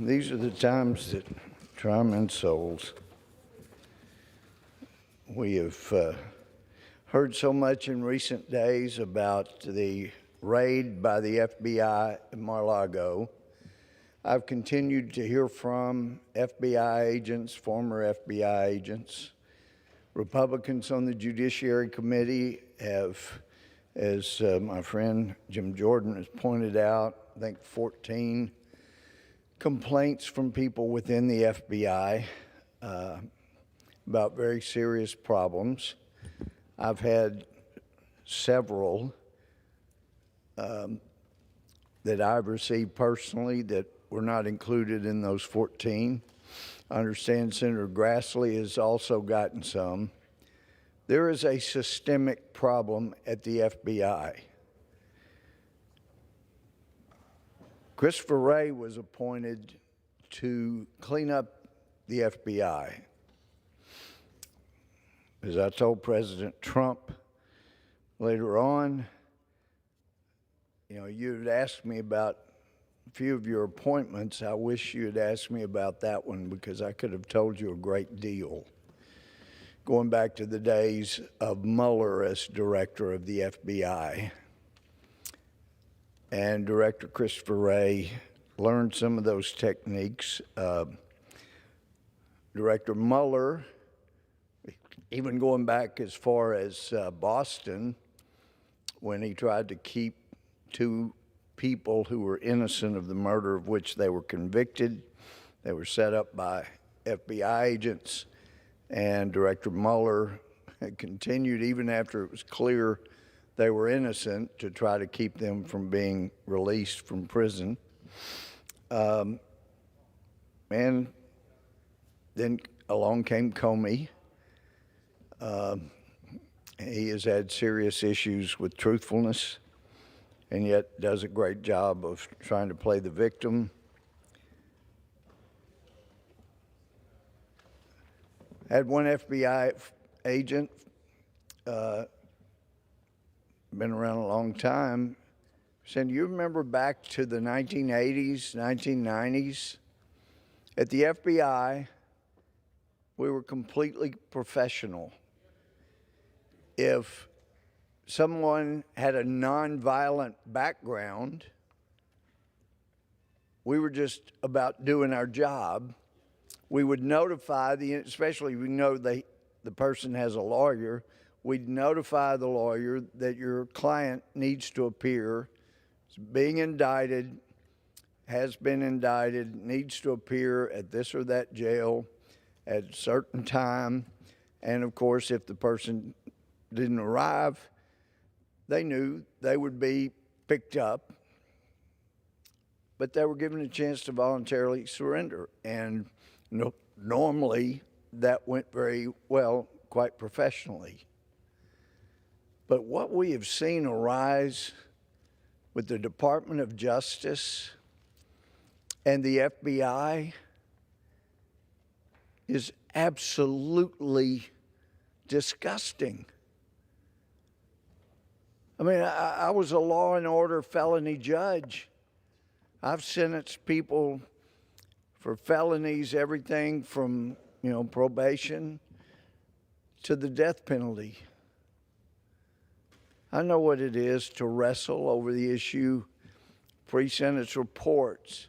These are the times that try men's souls. We have heard so much in recent days about the raid by the FBI in Mar-a-Lago. I've continued to hear from FBI agents, former FBI agents. Republicans on the Judiciary Committee have, as my friend Jim Jordan has pointed out, I think 14 complaints from people within the FBI about very serious problems. I've had several that I've received personally that were not included in those 14. I understand Senator Grassley has also gotten some. There is a systemic problem at the FBI. Christopher Wray was appointed to clean up the FBI. As I told President Trump later on, you had asked me about a few of your appointments. I wish you had asked me about that one because I could have told you a great deal. Going back to the days of Mueller as director of the FBI. And Director Christopher Wray learned some of those techniques. Director Mueller, even going back as far as Boston, when he tried to keep two people who were innocent of the murder of which they were convicted. They were set up by FBI agents, and Director Mueller continued even after it was clear they were innocent to try to keep them from being released from prison. And then along came Comey. He has had serious issues with truthfulness and yet does a great job of trying to play the victim. Had one FBI agent, been around a long time, said, you remember back to the 1980s, 1990s? At the FBI, we were completely professional. If someone had a nonviolent background, we were just about doing our job. We would notify especially if we know the person has a lawyer, we'd notify the lawyer that your client needs to appear, is being indicted, has been indicted, needs to appear at this or that jail at a certain time. And of course, if the person didn't arrive, they knew they would be picked up, but they were given a chance to voluntarily surrender. And normally that went very well, quite professionally. But what we have seen arise with the Department of Justice and the FBI is absolutely disgusting. I mean, I was a law and order felony judge. I've sentenced people for felonies, everything from, probation to the death penalty. I know what it is to wrestle over the issue, pre-sentence reports,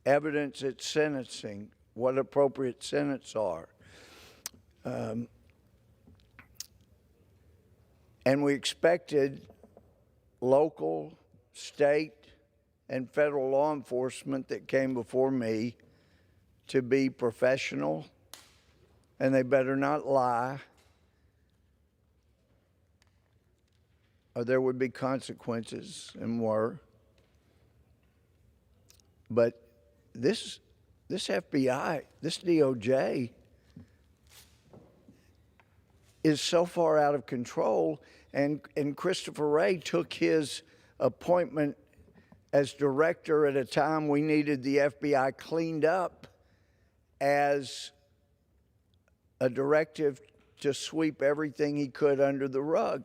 evidence at sentencing, what appropriate sentence are. And we expected local, state, and federal law enforcement that came before me to be professional, and they better not lie, or there would be consequences, and were. But this FBI, this DOJ, is so far out of control, and Christopher Wray took his appointment as director at a time we needed the FBI cleaned up as a directive to sweep everything he could under the rug.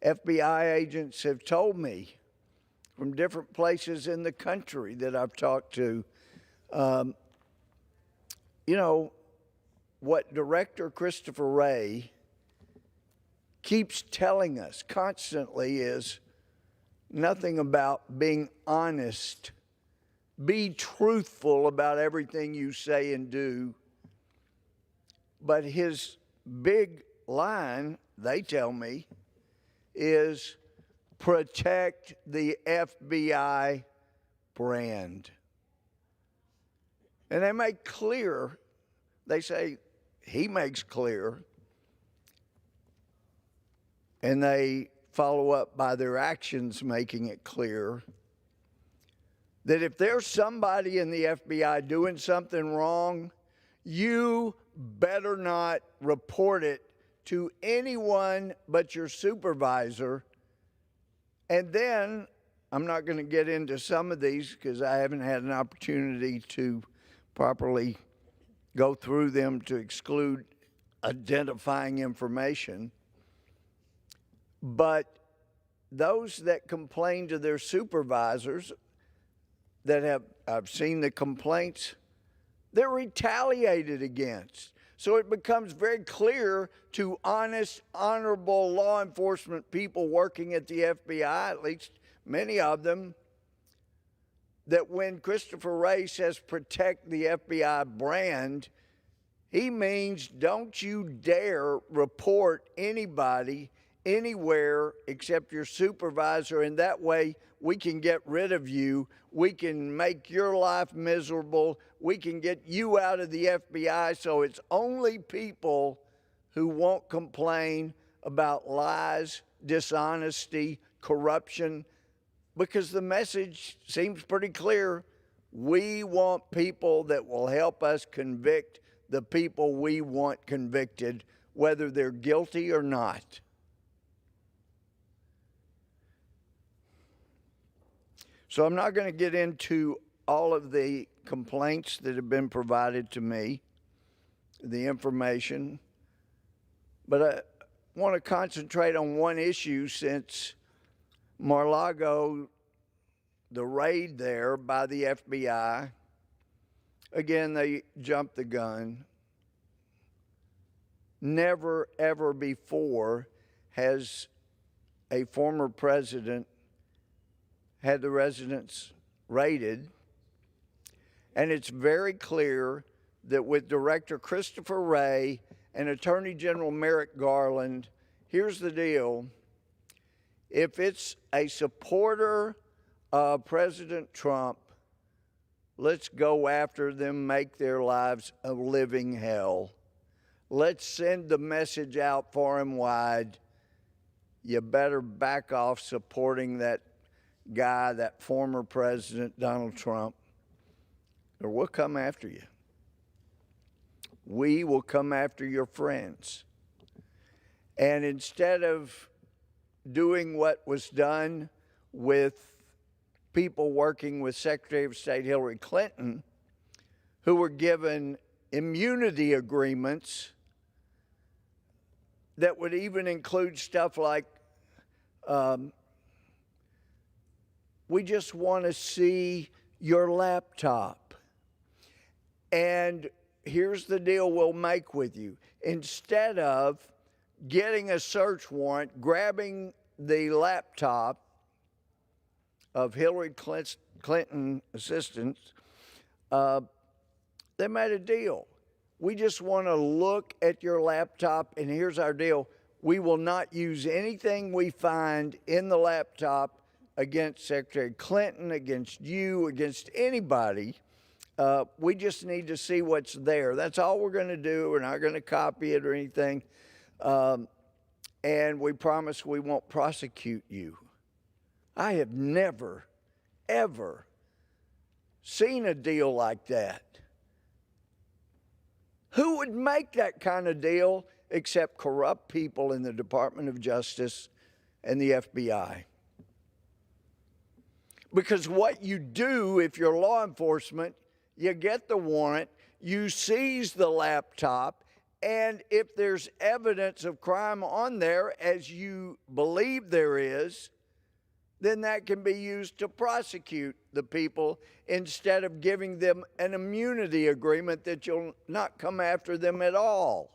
FBI agents have told me from different places in the country that I've talked to You know, what Director Christopher Wray keeps telling us constantly is nothing about being honest. Be truthful about everything you say and do. But his big line, they tell me, is protect the FBI brand. And they make clear, they say he makes clear, and they follow up by their actions making it clear, that if there's somebody in the FBI doing something wrong, you better not report it to anyone but your supervisor. And then, I'm not going to get into some of these because I haven't had an opportunity to properly go through them to exclude identifying information. But those that complain to their supervisors, I've seen the complaints, they're retaliated against. So it becomes very clear to honest, honorable law enforcement people working at the FBI, at least many of them, that when Christopher Wray says protect the FBI brand, he means don't you dare report anybody anywhere except your supervisor, and that way we can get rid of you. We can make your life miserable. We can get you out of the FBI. So it's only people who won't complain about lies, dishonesty, corruption, because the message seems pretty clear. We want people that will help us convict the people we want convicted, whether they're guilty or not. So I'm not going to get into all of the complaints that have been provided to me, the information, but I want to concentrate on one issue since Mar-a-Lago, the raid there by the FBI, again, they jumped the gun. Never, ever before has a former president had the residence raided. And it's very clear that with Director Christopher Wray and Attorney General Merrick Garland, here's the deal. If it's a supporter of President Trump, let's go after them, make their lives a living hell. Let's send the message out far and wide. You better back off supporting that guy, that former president, Donald Trump, or we'll come after you. We will come after your friends. And instead of doing what was done with people working with Secretary of State Hillary Clinton, who were given immunity agreements that would even include stuff like, we just want to see your laptop. And here's the deal we'll make with you. Instead of getting a search warrant, grabbing the laptop of Hillary Clinton assistants, they made a deal. We just want to look at your laptop, and here's our deal. We will not use anything we find in the laptop against Secretary Clinton, against you, against anybody. We just need to see what's there. That's all we're going to do. We're not going to copy it or anything. And we promise we won't prosecute you. I have never, ever seen a deal like that. Who would make that kind of deal except corrupt people in the Department of Justice and the FBI? Because what you do if you're law enforcement, you get the warrant, you seize the laptop, and if there's evidence of crime on there, as you believe there is, then that can be used to prosecute the people instead of giving them an immunity agreement that you'll not come after them at all.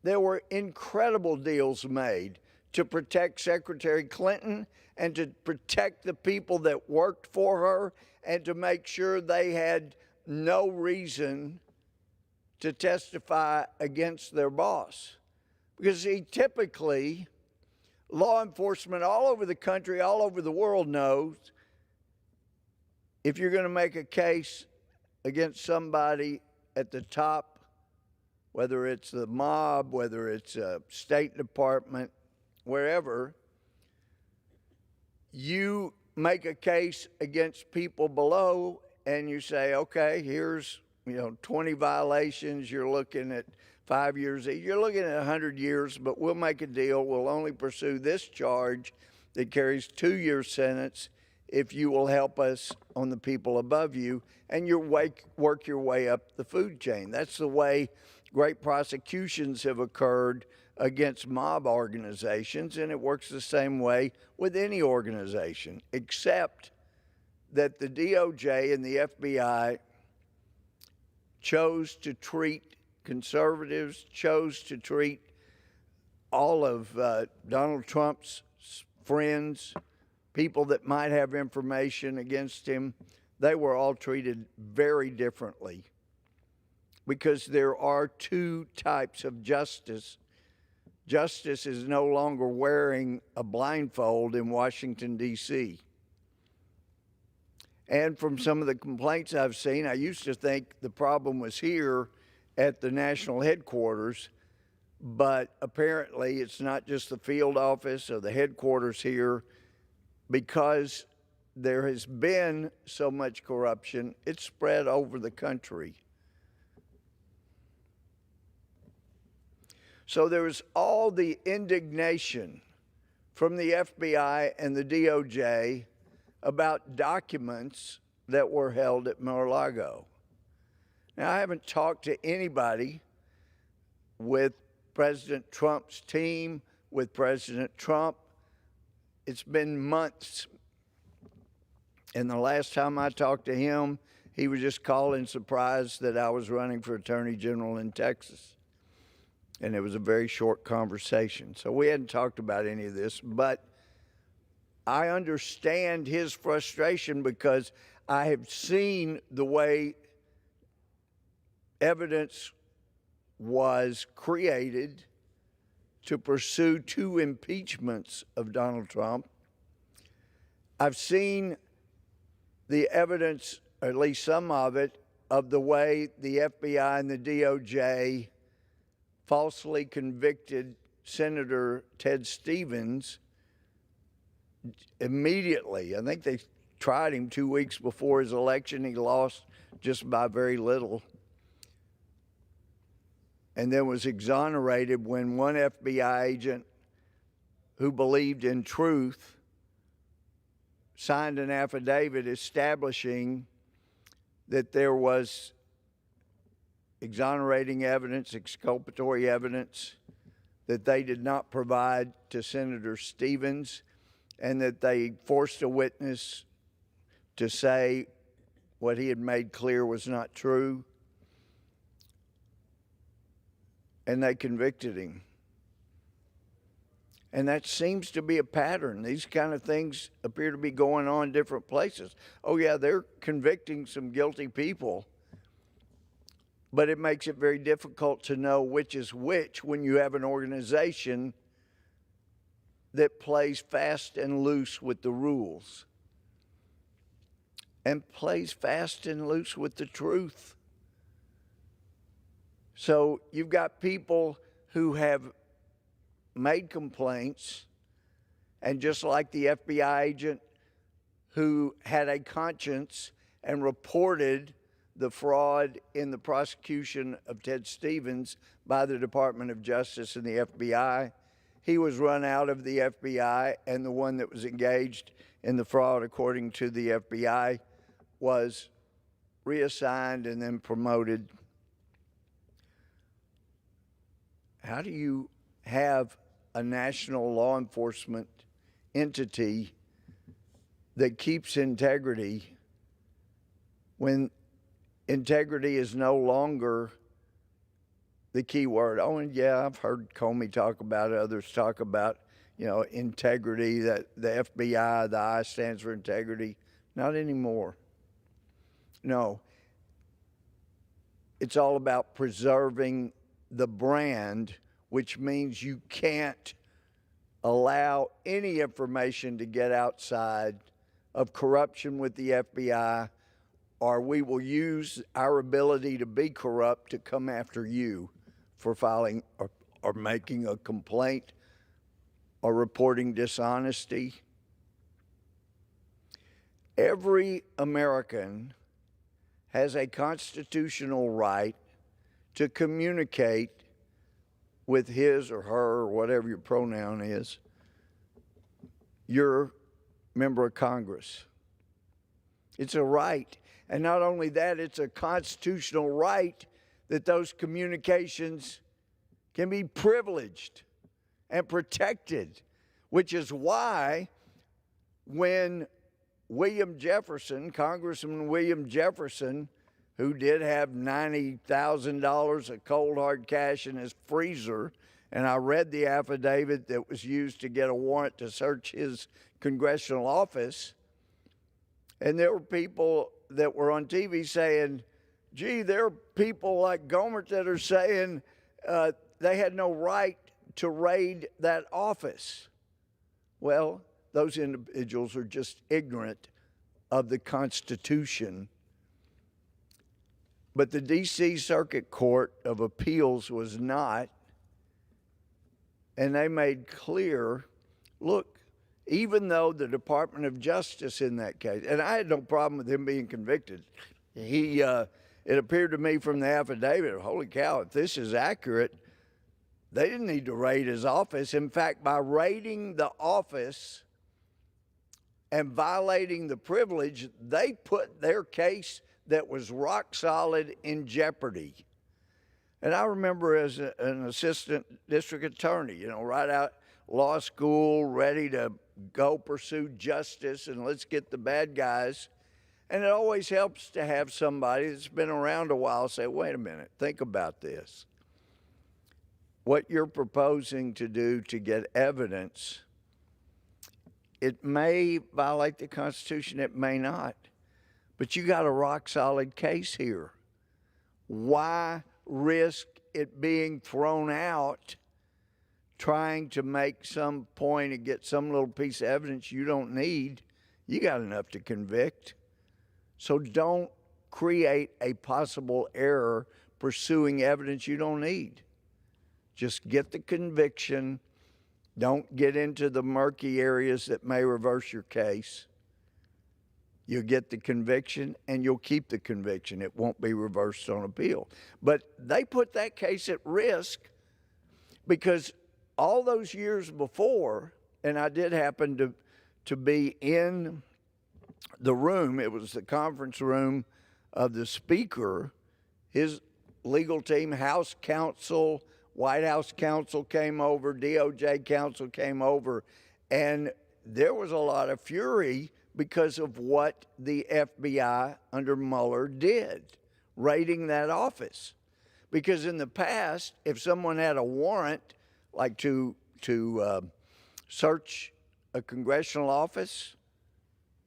There were incredible deals made to protect Secretary Clinton and to protect the people that worked for her and to make sure they had no reason to testify against their boss. Because typically, law enforcement all over the country, all over the world knows if you're going to make a case against somebody at the top, whether it's the mob, whether it's a State Department, wherever, you make a case against people below and you say, okay, here's 20 violations, you're looking at 5 years, you're looking at 100 years, but we'll make a deal. We'll only pursue this charge that carries 2 year sentence if you will help us on the people above you, and you work your way up the food chain. That's the way great prosecutions have occurred against mob organizations, and it works the same way with any organization, except that the DOJ and the FBI chose to treat conservatives, chose to treat all of Donald Trump's friends, people that might have information against him. They were all treated very differently because there are two types of justice. Justice is no longer wearing a blindfold in Washington, D.C. And from some of the complaints I've seen, I used to think the problem was here at the national headquarters, but apparently it's not just the field office or the headquarters here. Because there has been so much corruption, it's spread over the country. So there's all the indignation from the FBI and the DOJ about documents that were held at mar-a-lago. Now, I haven't talked to anybody with President Trump's team, with President Trump. It's been months. And the last time I talked to him, he was just calling surprised that I was running for Attorney General in Texas. And it was a very short conversation. So we hadn't talked about any of this, but I understand his frustration because I have seen the way evidence was created to pursue 2 impeachments of Donald Trump. I've seen the evidence, or at least some of it, of the way the FBI and the DOJ falsely convicted Senator Ted Stevens immediately. I think they tried him 2 weeks before his election. He lost just by very little. And then was exonerated when one FBI agent who believed in truth signed an affidavit establishing that there was exonerating evidence, exculpatory evidence that they did not provide to Senator Stevens, and that they forced a witness to say what he had made clear was not true. And they convicted him. And that seems to be a pattern. These kind of things appear to be going on in different places. Oh, yeah, they're convicting some guilty people, but it makes it very difficult to know which is which when you have an organization that plays fast and loose with the rules and plays fast and loose with the truth. So you've got people who have made complaints, and just like the FBI agent who had a conscience and reported the fraud in the prosecution of Ted Stevens by the Department of Justice and the FBI, he was run out of the FBI, and the one that was engaged in the fraud, according to the FBI, was reassigned and then promoted. How do you have a national law enforcement entity that keeps integrity when integrity is no longer the key word. Oh, and yeah, I've heard Comey talk about it, others talk about, integrity, that the FBI, the I stands for integrity. Not anymore. No. It's all about preserving the brand, which means you can't allow any information to get outside of corruption with the FBI, or we will use our ability to be corrupt to come after you for filing or making a complaint or reporting dishonesty. Every American has a constitutional right to communicate with his or her, or whatever your pronoun is, your member of Congress. It's a right. And not only that, it's a constitutional right that those communications can be privileged and protected, which is why when Congressman William Jefferson, who did have $90,000 of cold hard cash in his freezer, and I read the affidavit that was used to get a warrant to search his congressional office, and there were people that were on TV saying, gee, there are people like Gohmert that are saying they had no right to raid that office. Well, those individuals are just ignorant of the Constitution. But the D.C. Circuit Court of Appeals was not, and they made clear, look, even though the Department of Justice in that case, and I had no problem with him being convicted, it appeared to me from the affidavit, holy cow, if this is accurate, they didn't need to raid his office. In fact, by raiding the office and violating the privilege, they put their case that was rock solid in jeopardy. And I remember as an assistant district attorney, right out law school, ready to go pursue justice and let's get the bad guys. And it always helps to have somebody that's been around a while say, wait a minute, think about this. What you're proposing to do to get evidence, it may violate the Constitution, it may not. But you got a rock-solid case here. Why risk it being thrown out trying to make some point and get some little piece of evidence you don't need? You got enough to convict. So don't create a possible error pursuing evidence you don't need. Just get the conviction. Don't get into the murky areas that may reverse your case. You'll get the conviction, and you'll keep the conviction. It won't be reversed on appeal. But they put that case at risk because all those years before, and I did happen to be in the room, it was the conference room of the Speaker, his legal team, House counsel, White House counsel came over, DOJ counsel came over, and there was a lot of fury because of what the FBI under Mueller did, raiding that office. Because in the past, if someone had a warrant, like to search a congressional office,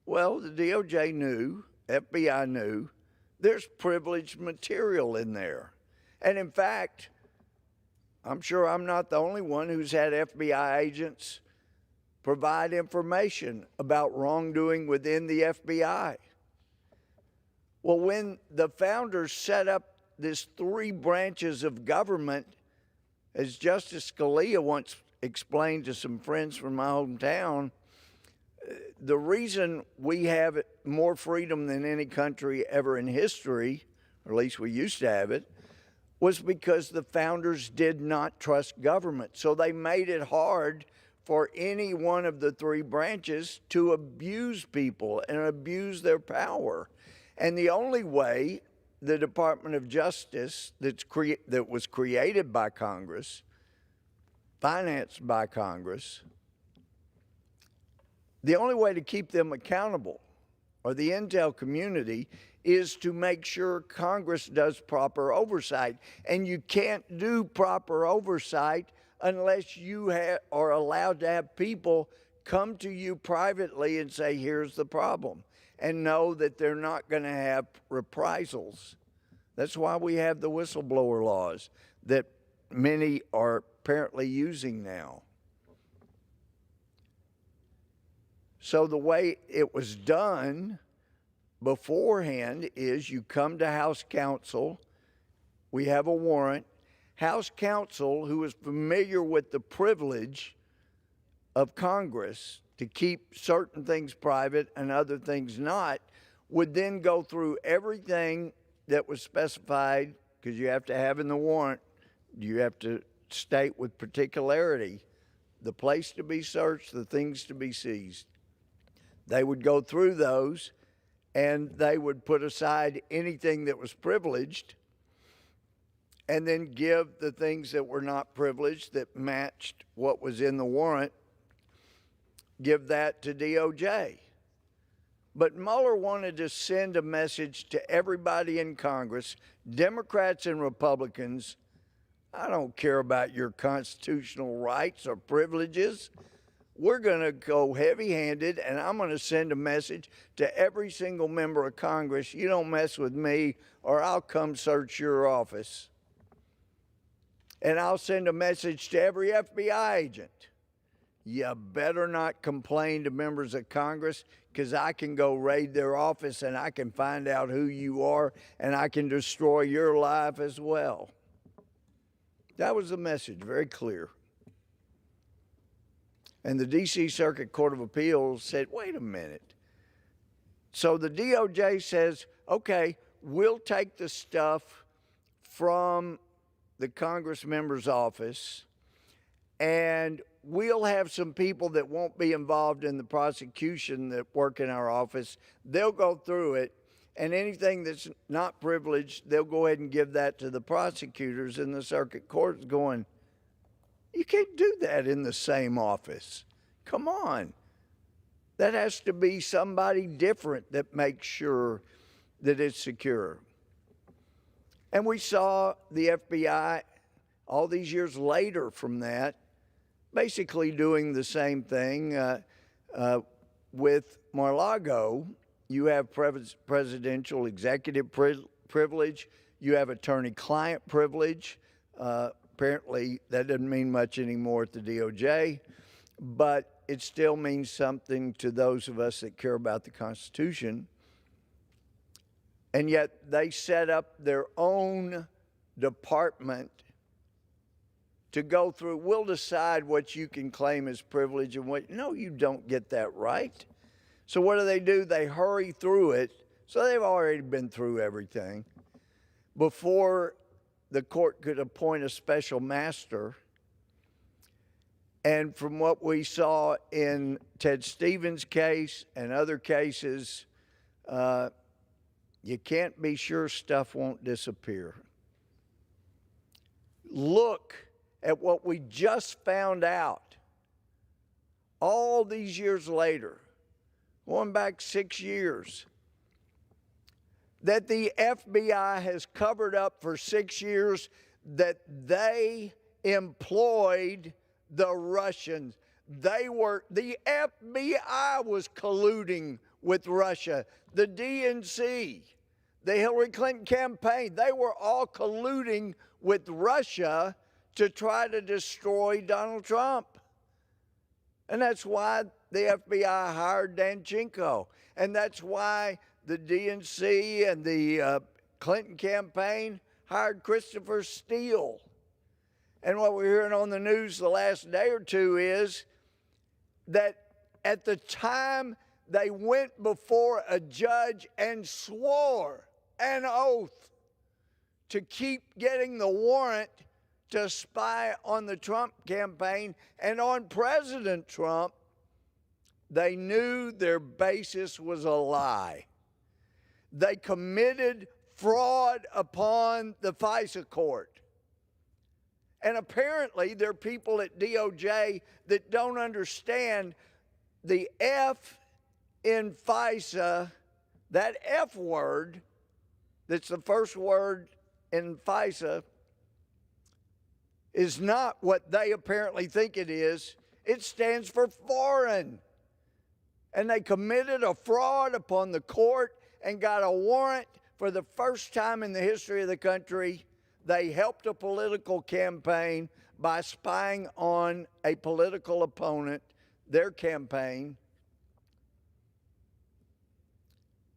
well, the DOJ knew, FBI knew, there's privileged material in there. And in fact, I'm sure I'm not the only one who's had FBI agents provide information about wrongdoing within the FBI. Well, when the founders set up this 3 branches of government, as Justice Scalia once explained to some friends from my hometown, the reason we have more freedom than any country ever in history, or at least we used to have it, was because the founders did not trust government. So they made it hard for any one of the 3 branches to abuse people and abuse their power. And the only way the Department of Justice that was created by Congress financed by Congress, the only way to keep them accountable, or the intel community, is to make sure Congress does proper oversight. And you can't do proper oversight unless you are allowed to have people come to you privately and say, here's the problem, and know that they're not going to have reprisals. That's why we have the whistleblower laws that many are apparently using now. So the way it was done beforehand is you come to House Counsel, we have a warrant. House Counsel, who is familiar with the privilege of Congress to keep certain things private and other things not, would then go through everything that was specified, because you have to have in the warrant, you have to state with particularity the place to be searched, the things to be seized. They would go through those, and they would put aside anything that was privileged and then give the things that were not privileged, that matched what was in the warrant, give that to DOJ. But Mueller wanted to send a message to everybody in Congress, Democrats and Republicans: I don't care about your constitutional rights or privileges. We're going to go heavy-handed, and I'm going to send a message to every single member of Congress: you don't mess with me, or I'll come search your office. And I'll send a message to every FBI agent: you better not complain to members of Congress, because I can go raid their office and I can find out who you are, and I can destroy your life as well. That was the message, very clear. And the D.C. Circuit Court of Appeals said, wait a minute. So the DOJ says, okay, we'll take the stuff from the Congress member's office, and we'll have some people that won't be involved in the prosecution that work in our office. They'll go through it, and anything that's not privileged, they'll go ahead and give that to the prosecutors. And the circuit court's going, you can't do that in the same office. Come on. That has to be somebody different that makes sure that it's secure. And we saw the FBI all these years later from that basically doing the same thing. With mar-a-lago, you have presidential executive privilege, you have attorney-client privilege. Apparently, that doesn't mean much anymore at the DOJ, but it still means something to those of us that care about the Constitution. And yet they set up their own department to go through. We'll decide what you can claim as privilege and what. No, you don't get that right. So what do? They hurry through it. So they've already been through everything before the court could appoint a special master. And from what we saw in Ted Stevens' case and other cases, you can't be sure stuff won't disappear. Look at what we just found out all these years later, going back 6 years, that the FBI has covered up for 6 years, that they employed the Russians. The FBI was colluding with Russia. The DNC, the Hillary Clinton campaign, they were all colluding with Russia to try to destroy Donald Trump. And that's why the FBI hired Danchenko. And that's why the DNC and the Clinton campaign hired Christopher Steele. And what we're hearing on the news the last day or two is that at the time they went before a judge and swore an oath to keep getting the warrant to spy on the Trump campaign and on President Trump, they knew their basis was a lie. They committed fraud upon the FISA court. And apparently there are people at DOJ that don't understand the F in FISA, that F word, that's the first word in FISA, is not what they apparently think it is. It stands for foreign. And they committed a fraud upon the court and got a warrant for the first time in the history of the country. They helped a political campaign by spying on a political opponent, their campaign.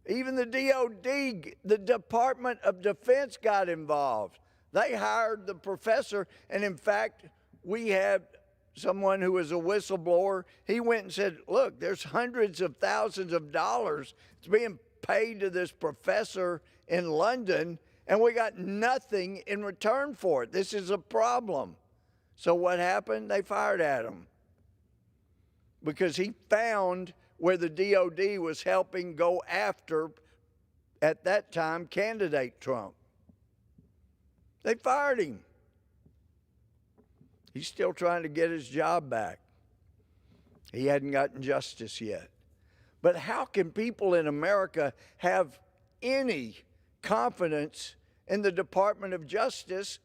Even the DOD, the Department of Defense, got involved. They hired the professor, and in fact, we had someone who was a whistleblower. He went and said, look, there's hundreds of thousands of dollars it's being paid to this professor in London, and we got nothing in return for it. This is a problem. So what happened? They fired at him because he found where the DOD was helping go after, at that time, candidate Trump. They fired him. He's still trying to get his job back. He hadn't gotten justice yet. But how can people in America have any confidence in the Department of Justice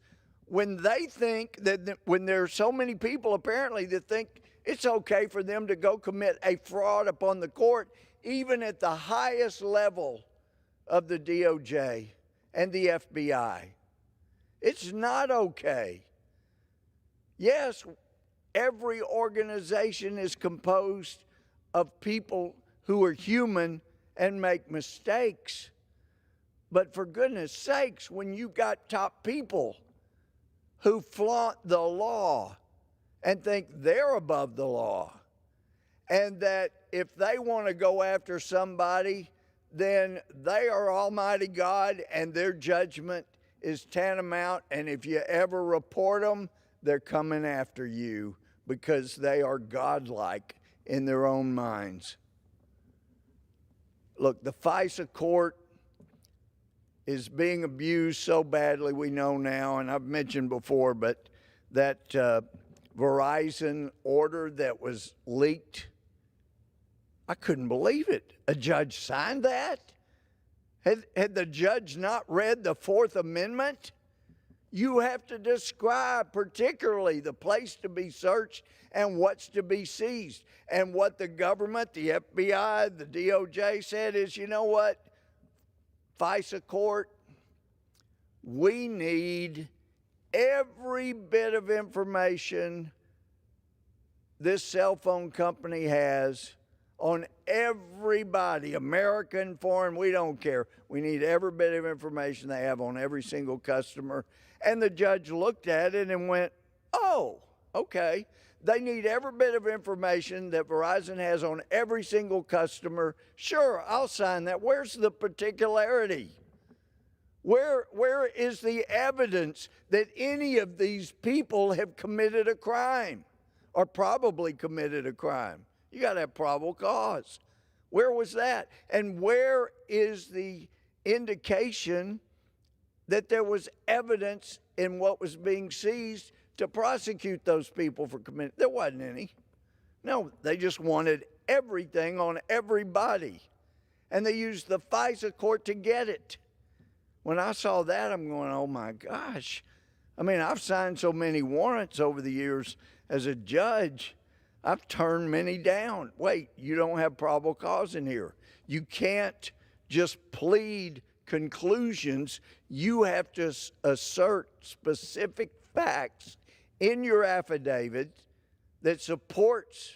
when they think that, when there are so many people apparently that think it's okay for them to go commit a fraud upon the court, even at the highest level of the DOJ and the FBI? It's not okay. Yes, every organization is composed of people who are human and make mistakes. But for goodness sakes, when you've got top people who flaunt the law and think they're above the law, and that if they want to go after somebody, then they are Almighty God and their judgment is tantamount, and if you ever report them, they're coming after you because they are godlike in their own minds. Look, the FISA court is being abused so badly, we know now, and I've mentioned before, but that Verizon order that was leaked, I couldn't believe it. A judge signed that? Had the judge not read the Fourth Amendment? You have to describe particularly the place to be searched and what's to be seized. And what the government, the FBI, the DOJ said is, you know what, FISA court, we need every bit of information this cell phone company has on everybody, American, foreign, we don't care. We need every bit of information they have on every single customer. And the judge looked at it and went, oh, okay. They need every bit of information that Verizon has on every single customer. Sure, I'll sign that. Where's the particularity? Where is the evidence that any of these people have committed a crime or probably committed a crime? You got to have probable cause. Where was that? And where is the indication that there was evidence in what was being seized to prosecute those people for committing? There wasn't any. No, they just wanted everything on everybody. And they used the FISA court to get it. When I saw that, I'm going, oh my gosh. I mean, I've signed so many warrants over the years as a judge. I've turned many down. Wait, you don't have probable cause in here. You can't just plead conclusions. You have to assert specific facts in your affidavit that supports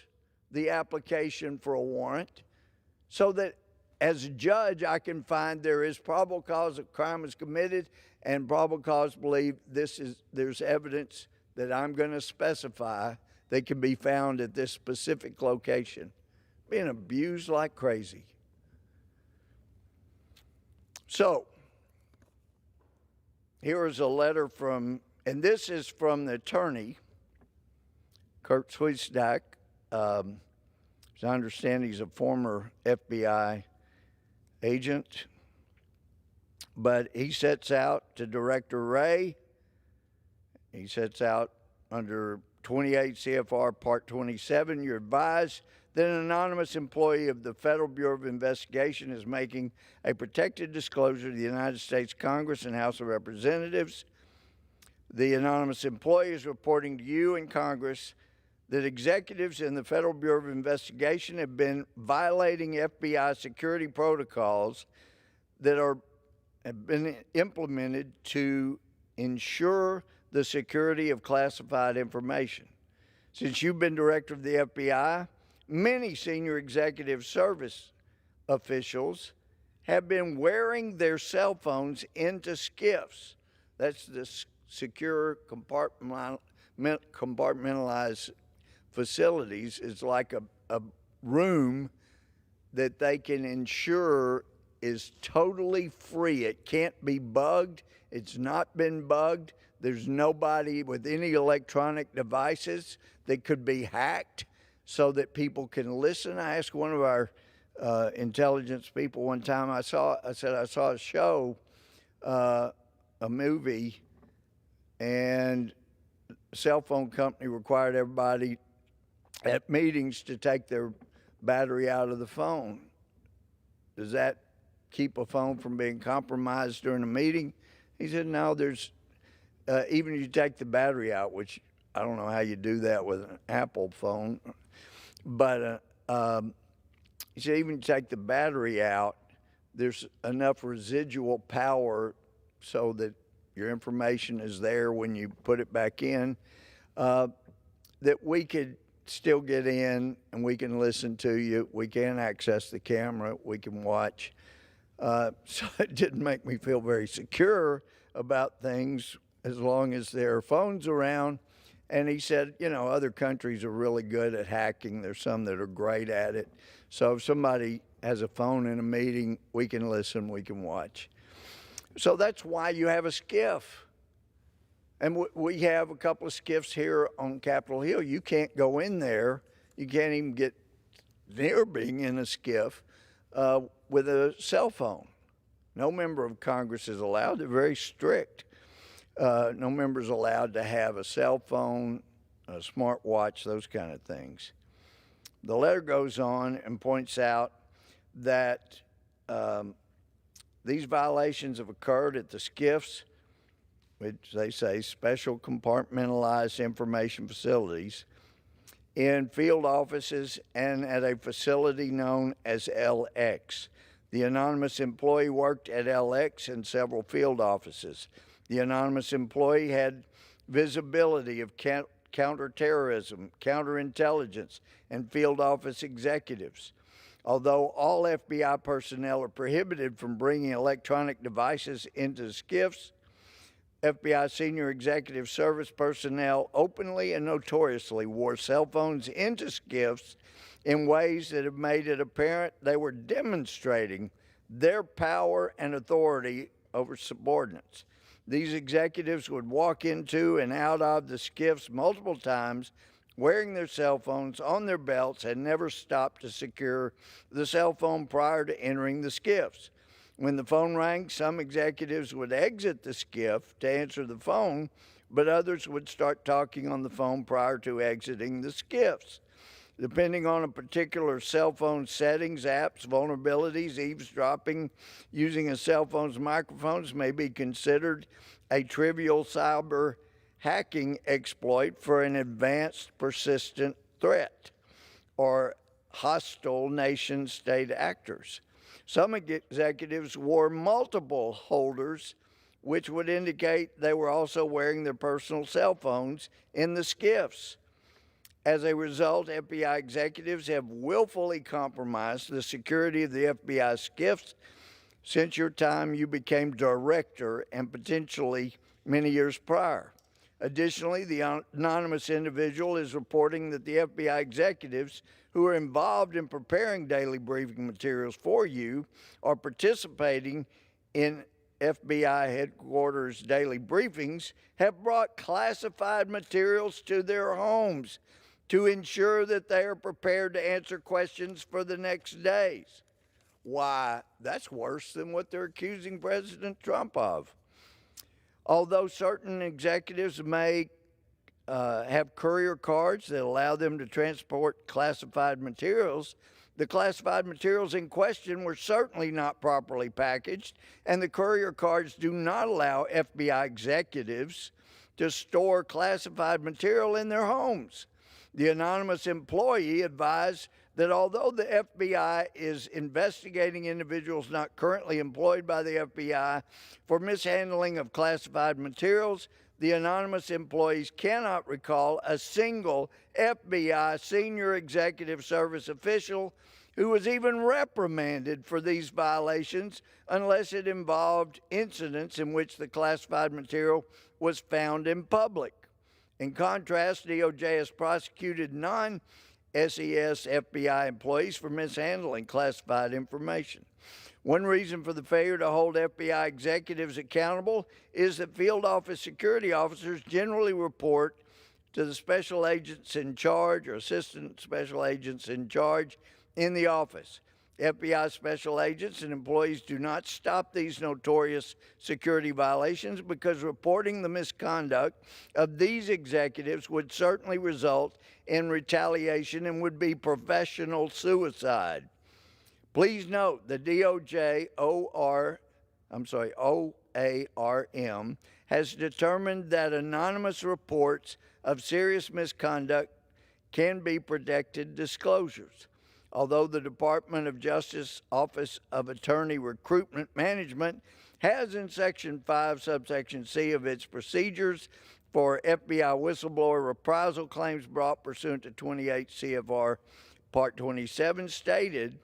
the application for a warrant so that as a judge I can find there is probable cause a crime was committed and probable cause to believe there's evidence that I'm going to specify that can be found at this specific location. Being abused like crazy. So, here is a letter from, and this is from the attorney, Kurt Swiesdak. As I understand, he's a former FBI agent. But he sets out to Director Wray. he sets out under 28 CFR Part 27, you're advised that an anonymous employee of the Federal Bureau of Investigation is making a protected disclosure to the United States Congress and House of Representatives. The anonymous employee is reporting to you and Congress that executives in the Federal Bureau of Investigation have been violating FBI security protocols that have been implemented to ensure the security of classified information. Since you've been director of the FBI, many senior executive service officials have been wearing their cell phones into SCIFs. That's the secure compartmentalized facilities. It's like a room that they can ensure is totally free. It can't be bugged. It's not been bugged. There's nobody with any electronic devices that could be hacked so that people can listen. I asked one of our intelligence people one time, I said I saw a show, a movie, and a cell phone company required everybody at meetings to take their battery out of the phone. Does that keep a phone from being compromised during a meeting? He said, no, there's, even if you take the battery out, which I don't know how you do that with an Apple phone, but he said even if you take the battery out, there's enough residual power so that your information is there when you put it back in, that we could still get in and we can listen to you. We can access the camera. We can watch. So it didn't make me feel very secure about things as long as there are phones around. And he said, you know, other countries are really good at hacking. There's some that are great at it. So if somebody has a phone in a meeting, we can listen, we can watch. So that's why you have a SCIF. And we have a couple of SCIFs here on Capitol Hill. You can't go in there. You can't even get near being in a SCIF with a cell phone. No member of Congress is allowed. They're very strict. No member is allowed to have a cell phone, a smartwatch, those kind of things. The letter goes on and points out that these violations have occurred at the SCIFs, which they say special compartmentalized information facilities, in field offices and at a facility known as LX. The anonymous employee worked at LX and several field offices. The anonymous employee had visibility of counterterrorism, counterintelligence, and field office executives. Although all FBI personnel are prohibited from bringing electronic devices into SCIFs, FBI senior executive service personnel openly and notoriously wore cell phones into SCIFs in ways that have made it apparent they were demonstrating their power and authority over subordinates. These executives would walk into and out of the SCIFs multiple times wearing their cell phones on their belts and never stopped to secure the cell phone prior to entering the SCIFs. When the phone rang, some executives would exit the SCIF to answer the phone, but others would start talking on the phone prior to exiting the SCIFs. Depending on a particular cell phone settings, apps, vulnerabilities, eavesdropping using a cell phone's microphones may be considered a trivial cyber hacking exploit for an advanced persistent threat or hostile nation-state actors. Some executives wore multiple holders, which would indicate they were also wearing their personal cell phones in the SCIFs. As a result, FBI executives have willfully compromised the security of the FBI SCIFs since your time you became director and potentially many years prior. Additionally, the anonymous individual is reporting that the FBI executives who are involved in preparing daily briefing materials for you are participating in FBI headquarters daily briefings have brought classified materials to their homes to ensure that they are prepared to answer questions for the next days. Why, that's worse than what they're accusing President Trump of. Although certain executives may have courier cards that allow them to transport classified materials, the classified materials in question were certainly not properly packaged, and the courier cards do not allow FBI executives to store classified material in their homes. The anonymous employee advised that although the FBI is investigating individuals not currently employed by the FBI for mishandling of classified materials, the anonymous employees cannot recall a single FBI senior executive service official who was even reprimanded for these violations unless it involved incidents in which the classified material was found in public. In contrast, DOJ has prosecuted non-SES FBI employees for mishandling classified information. One reason for the failure to hold FBI executives accountable is that field office security officers generally report to the special agents in charge or assistant special agents in charge in the office. FBI special agents and employees do not stop these notorious security violations because reporting the misconduct of these executives would certainly result in retaliation and would be professional suicide. Please note the DOJ OARM has determined that anonymous reports of serious misconduct can be protected disclosures. Although the Department of Justice Office of Attorney Recruitment Management has in Section 5, subsection C of its procedures for FBI whistleblower reprisal claims brought pursuant to 28 CFR Part 27 stated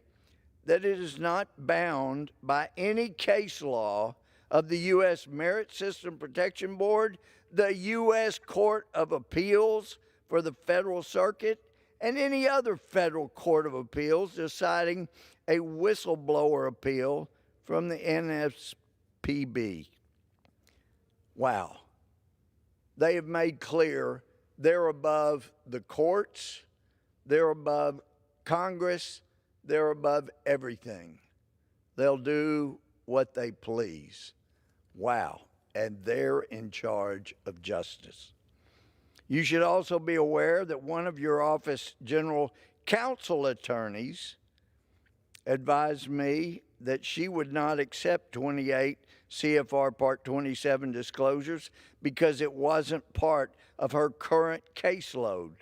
that it is not bound by any case law of the U.S. Merit System Protection Board, the U.S. Court of Appeals for the Federal Circuit, and any other federal court of appeals deciding a whistleblower appeal from the NSPB. Wow. They have made clear they're above the courts, they're above Congress, they're above everything. They'll do what they please. Wow. And they're in charge of justice. You should also be aware that one of your office general counsel attorneys advised me that she would not accept 28 CFR Part 27 disclosures because it wasn't part of her current caseload.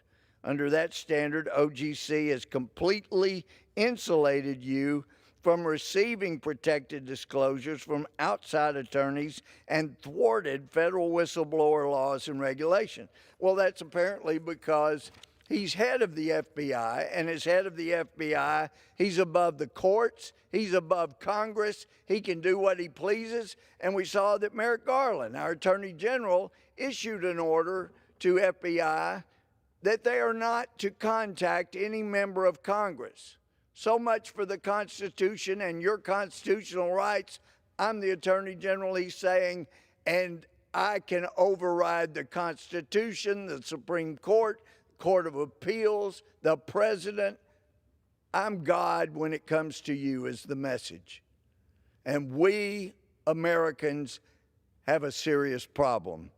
Under that standard, OGC has completely insulated you from receiving protected disclosures from outside attorneys and thwarted federal whistleblower laws and regulation. Well, that's apparently because he's head of the FBI, and as head of the FBI, he's above the courts, he's above Congress, he can do what he pleases, and we saw that Merrick Garland, our Attorney General, issued an order to FBI that they are not to contact any member of Congress. So much for the Constitution and your constitutional rights. I'm the Attorney General, he's saying, and I can override the Constitution, the Supreme Court, Court of Appeals, the President. I'm God when it comes to you is the message. And we Americans have a serious problem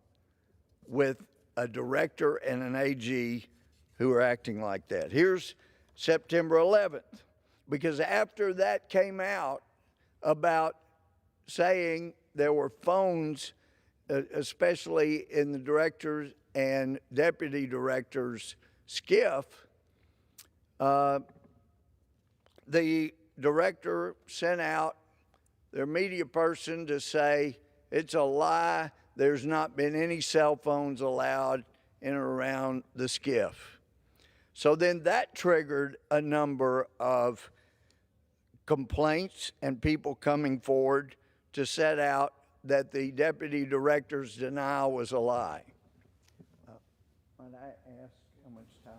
with a director and an AG who are acting like that. Here's September 11th. Because after that came out about saying there were phones, especially in the director's and deputy director's SCIF, the director sent out their media person to say it's a lie. There's not been any cell phones allowed in or around the SCIF. So then that triggered a number of complaints and people coming forward to set out that the deputy director's denial was a lie. Might I ask how much time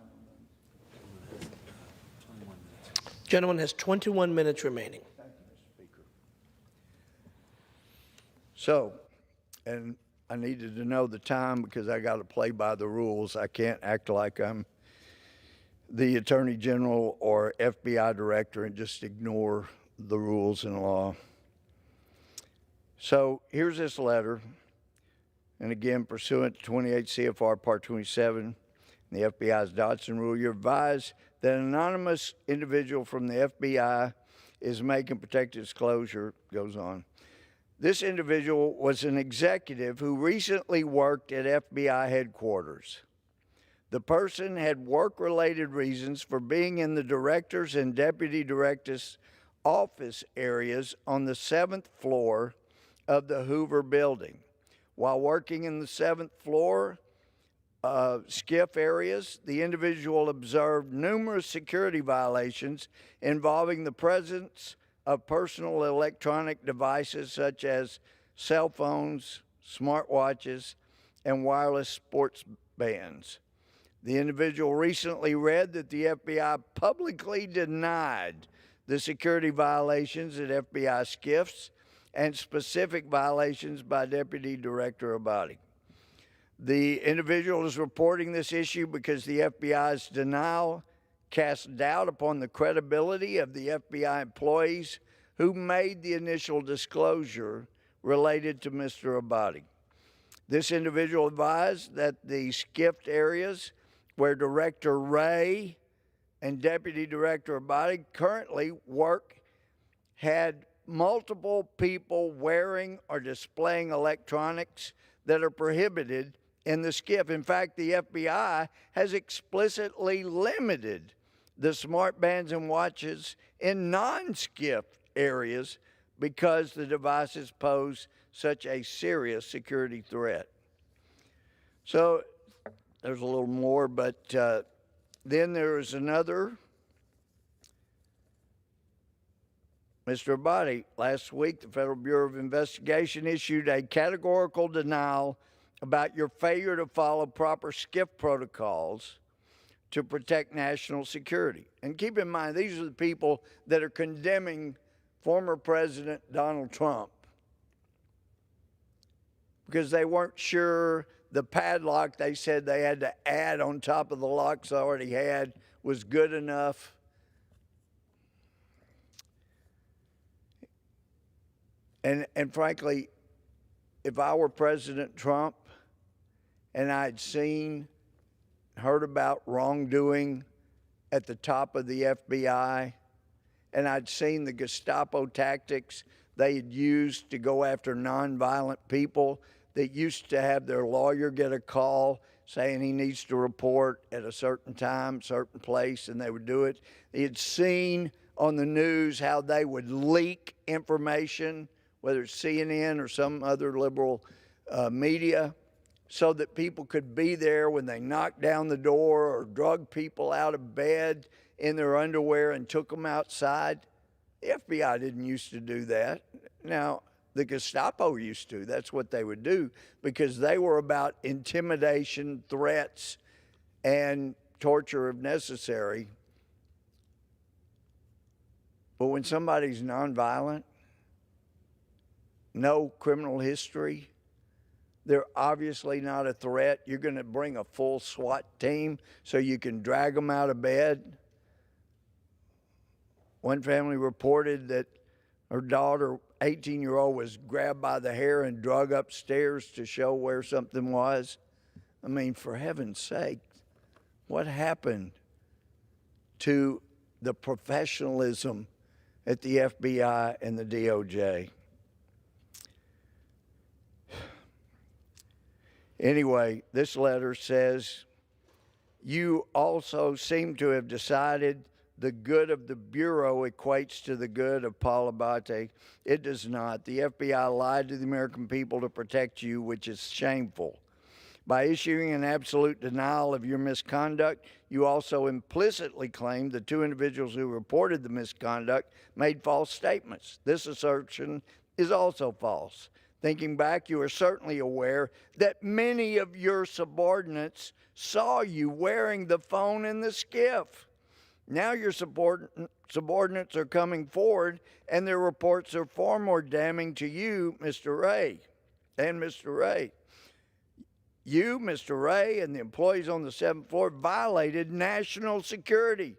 remains? 21 minutes. Gentleman has 21 minutes remaining. Thank you, Mr. Speaker. So, and I needed to know the time because I got to play by the rules. I can't act like I'm the Attorney General or FBI Director and just ignore the rules and law. So here's this letter. and again pursuant to 28 CFR Part 27, the FBI's Dodson Rule, you're advised that an anonymous individual from the FBI is making protected disclosure, goes on. This individual was an executive who recently worked at FBI headquarters. The person had work-related reasons for being in the director's and deputy director's office areas on the 7th floor of the Hoover building. While working in the 7th floor SCIF areas, the individual observed numerous security violations involving the presence of personal electronic devices such as cell phones, smartwatches, and wireless sports bands. The individual recently read that the FBI publicly denied the security violations at FBI SCIFs and specific violations by Deputy Director Abadi. The individual is reporting this issue because the FBI's denial casts doubt upon the credibility of the FBI employees who made the initial disclosure related to Mr. Abadi. This individual advised that the SCIF areas where Director Ray and Deputy Director Abadi currently work had multiple people wearing or displaying electronics that are prohibited in the SCIF. In fact, the FBI has explicitly limited the smart bands and watches in non-SCIF areas because the devices pose such a serious security threat. So there's a little more, but then there is another. Mr. Abadi, last week the Federal Bureau of Investigation issued a categorical denial about your failure to follow proper SCIF protocols to protect national security. And keep in mind, these are the people that are condemning former President Donald Trump because they weren't sure the padlock they said they had to add on top of the locks they already had was good enough. And frankly, if I were President Trump and I'd heard about wrongdoing at the top of the FBI, and I'd seen the Gestapo tactics they had used to go after nonviolent people that used to have their lawyer get a call saying he needs to report at a certain time, certain place, and they would do it. He had seen on the news how they would leak information, whether it's CNN or some other liberal media, so that people could be there when they knocked down the door or drug people out of bed in their underwear and took them outside. The FBI didn't used to do that. Now, the Gestapo used to. That's what they would do because they were about intimidation, threats, and torture if necessary. But when somebody's nonviolent, no criminal history, they're obviously not a threat. You're going to bring a full SWAT team so you can drag them out of bed. One family reported that her daughter, 18-year-old, was grabbed by the hair and dragged upstairs to show where something was. I mean, for heaven's sake, what happened to the professionalism at the FBI and the DOJ? Anyway, this letter says, you also seem to have decided the good of the Bureau equates to the good of Paul Abate. It does not. The FBI lied to the American people to protect you, which is shameful. By issuing an absolute denial of your misconduct, you also implicitly claimed the two individuals who reported the misconduct made false statements. This assertion is also false. Thinking back, you are certainly aware that many of your subordinates saw you wearing the phone in the SCIF. Now your subordinates are coming forward, and their reports are far more damning to you, Mr. Ray, and Mr. Ray. You, Mr. Ray, and the employees on the 7th floor violated national security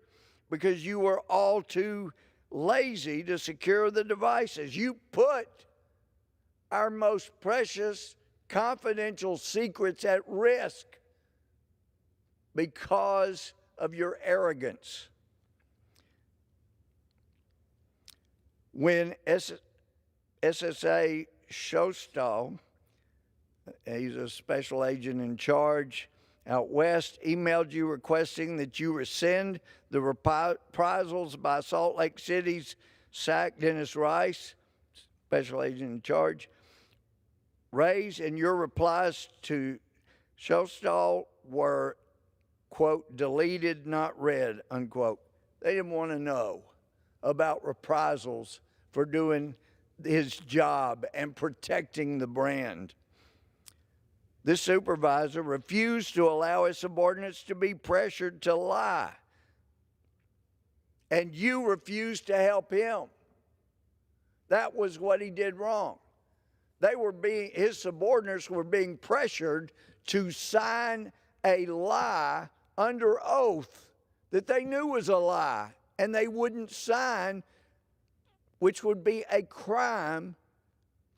because you were all too lazy to secure the devices. You put our most precious confidential secrets at risk because of your arrogance. When SSA Shostal, he's a special agent in charge out west, emailed you requesting that you rescind the reprisals by Salt Lake City's SAC Dennis Rice, special agent in charge, Ray's and your replies to Shostal were, quote, deleted, not read, unquote. They didn't want to know about reprisals for doing his job and protecting the brand. This supervisor refused to allow his subordinates to be pressured to lie. And you refused to help him. That was what he did wrong. His subordinates were being pressured to sign a lie under oath that they knew was a lie, and they wouldn't sign, which would be a crime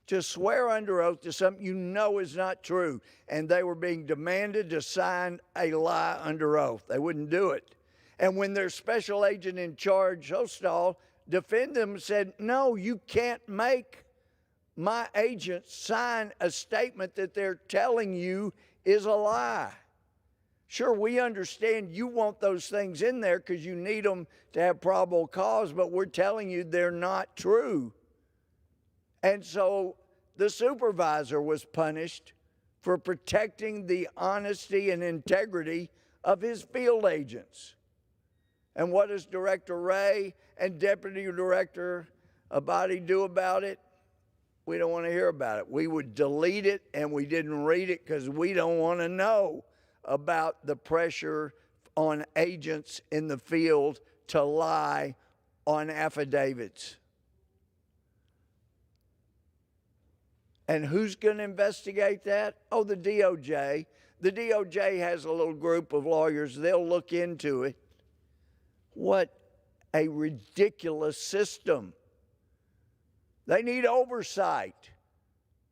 to swear under oath to something you know is not true. And they were being demanded to sign a lie under oath. They wouldn't do it. And when their special agent in charge, Hostal, defended them and said, no, you can't make my agent sign a statement that they're telling you is a lie. Sure, we understand you want those things in there because you need them to have probable cause, but we're telling you they're not true. And so the supervisor was punished for protecting the honesty and integrity of his field agents. And what does Director Ray and Deputy Director Abadi do about it? We don't want to hear about it. We would delete it, and we didn't read it because we don't want to know about the pressure on agents in the field to lie on affidavits. And who's going to investigate that? Oh, the DOJ. The DOJ has a little group of lawyers. They'll look into it. What a ridiculous system. They need oversight.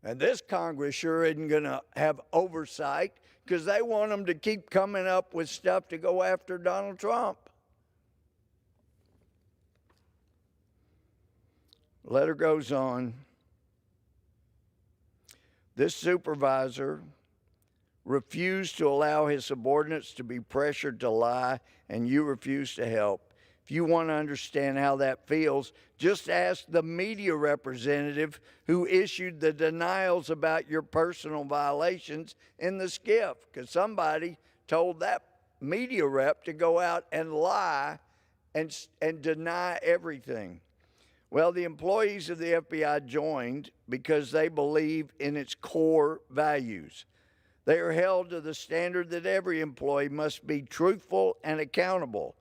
And this Congress sure isn't going to have oversight because they want them to keep coming up with stuff to go after Donald Trump. Letter goes on. This supervisor refused to allow his subordinates to be pressured to lie, and you refused to help. If you want to understand how that feels, just ask the media representative who issued the denials about your personal violations in the SCIF, because somebody told that media rep to go out and lie and deny everything. Well, the employees of the FBI joined because they believe in its core values. They are held to the standard that every employee must be truthful and accountable.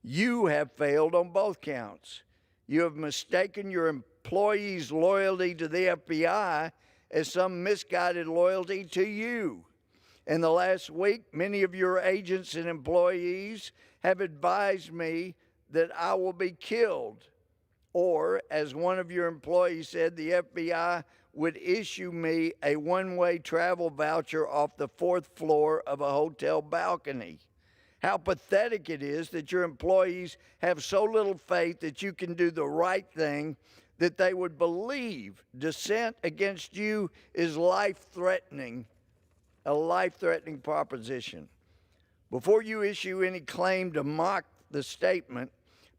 You have failed on both counts. You have mistaken your employees' loyalty to the FBI as some misguided loyalty to you. In the last week, many of your agents and employees have advised me that I will be killed. Or, as one of your employees said, the FBI would issue me a one-way travel voucher off the 4th floor of a hotel balcony. How pathetic it is that your employees have so little faith that you can do the right thing that they would believe dissent against you is life-threatening, a life-threatening proposition. Before you issue any claim to mock the statement,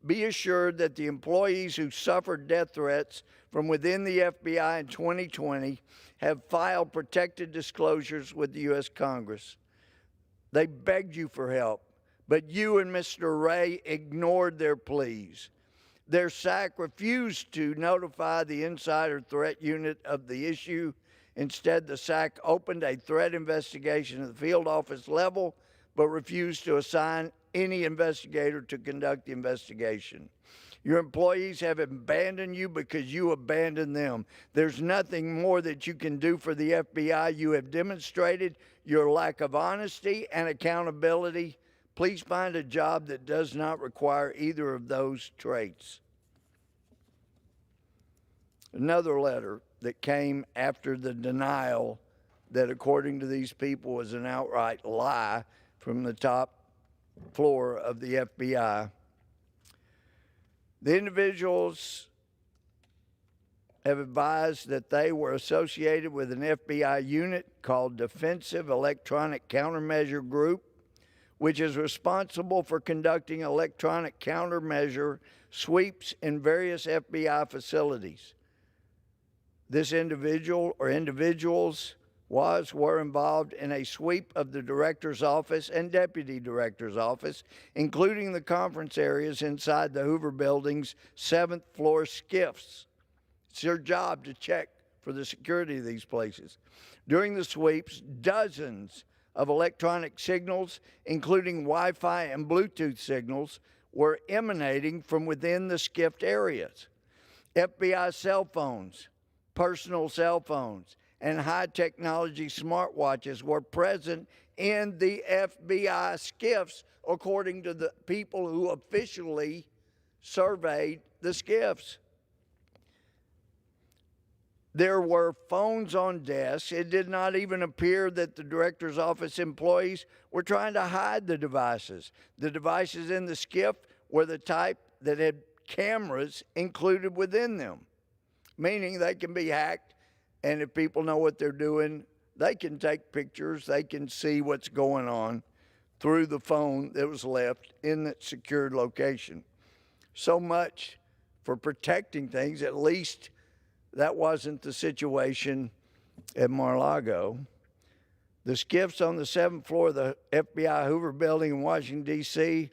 be assured that the employees who suffered death threats from within the FBI in 2020 have filed protected disclosures with the U.S. Congress. They begged you for help, but you and Mr. Ray ignored their pleas. Their SAC refused to notify the Insider Threat Unit of the issue. Instead, the SAC opened a threat investigation at the field office level, but refused to assign any investigator to conduct the investigation. Your employees have abandoned you because you abandoned them. There's nothing more that you can do for the FBI. You have demonstrated your lack of honesty and accountability. Please find a job that does not require either of those traits. Another letter that came after the denial that, according to these people, was an outright lie from the top floor of the FBI. The individuals have advised that they were associated with an FBI unit called Defensive Electronic Countermeasure Group, which is responsible for conducting electronic countermeasure sweeps in various FBI facilities. This individual or individuals were involved in a sweep of the director's office and deputy director's office, including the conference areas inside the Hoover Building's 7th floor SCIFs. It's your job to check for the security of these places. During the sweeps, dozens of electronic signals, including Wi-Fi and Bluetooth signals, were emanating from within the SCIF areas. FBI cell phones, personal cell phones, and high-technology smartwatches were present in the FBI SCIFs, according to the people who officially surveyed the SCIFs. There were phones on desks. It did not even appear that the director's office employees were trying to hide the devices. The devices in the SCIF were the type that had cameras included within them, meaning they can be hacked, and if people know what they're doing, they can take pictures, they can see what's going on through the phone that was left in that secured location. So much for protecting things. At least that wasn't the situation at Mar-a-Lago. The SCIFs on the 7th floor of the FBI Hoover Building in Washington, D.C.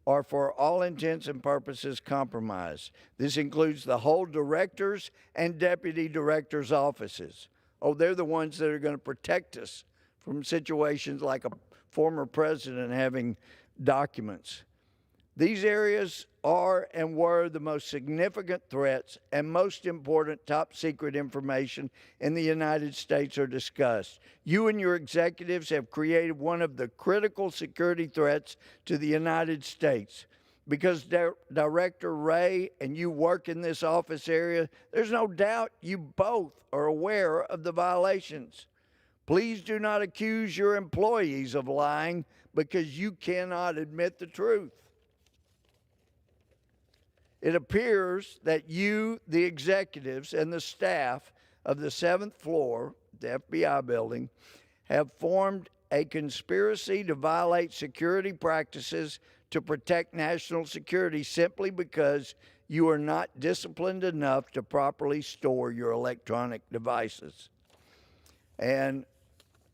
are for all intents and purposes compromised. This includes the whole director's and deputy director's offices. Oh, they're the ones that are going to protect us from situations like a former president having documents. These areas are and were the most significant threats, and most important top secret information in the United States are discussed. You and your executives have created one of the critical security threats to the United States. Because Director Wray and you work in this office area, there's no doubt you both are aware of the violations. Please do not accuse your employees of lying because you cannot admit the truth. It appears that you, the executives, and the staff of the 7th floor, the FBI building, have formed a conspiracy to violate security practices to protect national security simply because you are not disciplined enough to properly store your electronic devices. And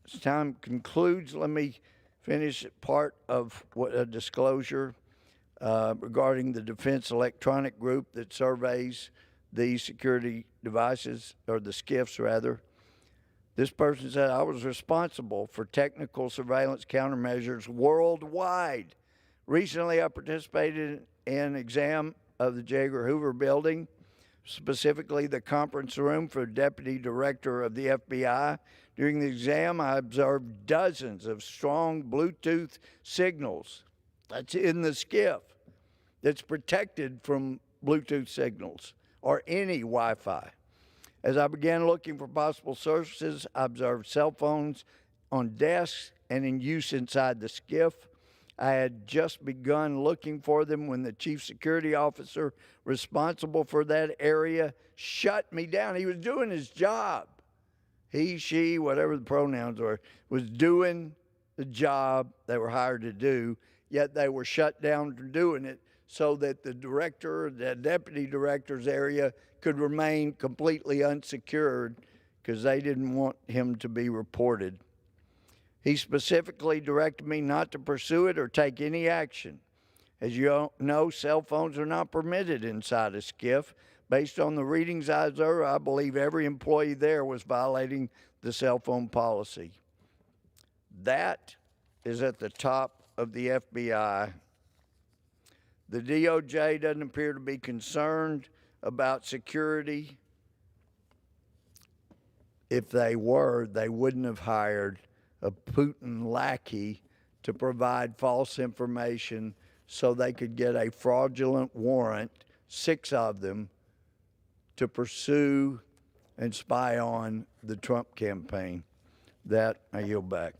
as time concludes, let me finish part of what a disclosure regarding the Defense Electronic Group that surveys these security devices, or the SCIFs rather. This person said, I was responsible for technical surveillance countermeasures worldwide. Recently, I participated in an exam of the J. Edgar Hoover building, specifically the conference room for Deputy Director of the FBI. During the exam, I observed dozens of strong Bluetooth signals. That's in the SCIF. That's protected from Bluetooth signals or any Wi-Fi. As I began looking for possible sources, I observed cell phones on desks and in use inside the SCIF. I had just begun looking for them when the chief security officer responsible for that area shut me down. He was doing his job. He, she, whatever the pronouns were, was doing the job they were hired to do, yet they were shut down from doing it so that the director, the deputy director's area could remain completely unsecured because they didn't want him to be reported. He specifically directed me not to pursue it or take any action. As you know, cell phones are not permitted inside a SCIF. Based on the readings I observed, I believe every employee there was violating the cell phone policy. That is at the top of the FBI. The DOJ doesn't appear to be concerned about security. If they were, they wouldn't have hired a Putin lackey to provide false information so they could get a fraudulent warrant, 6 of them, to pursue and spy on the Trump campaign. That, I yield back.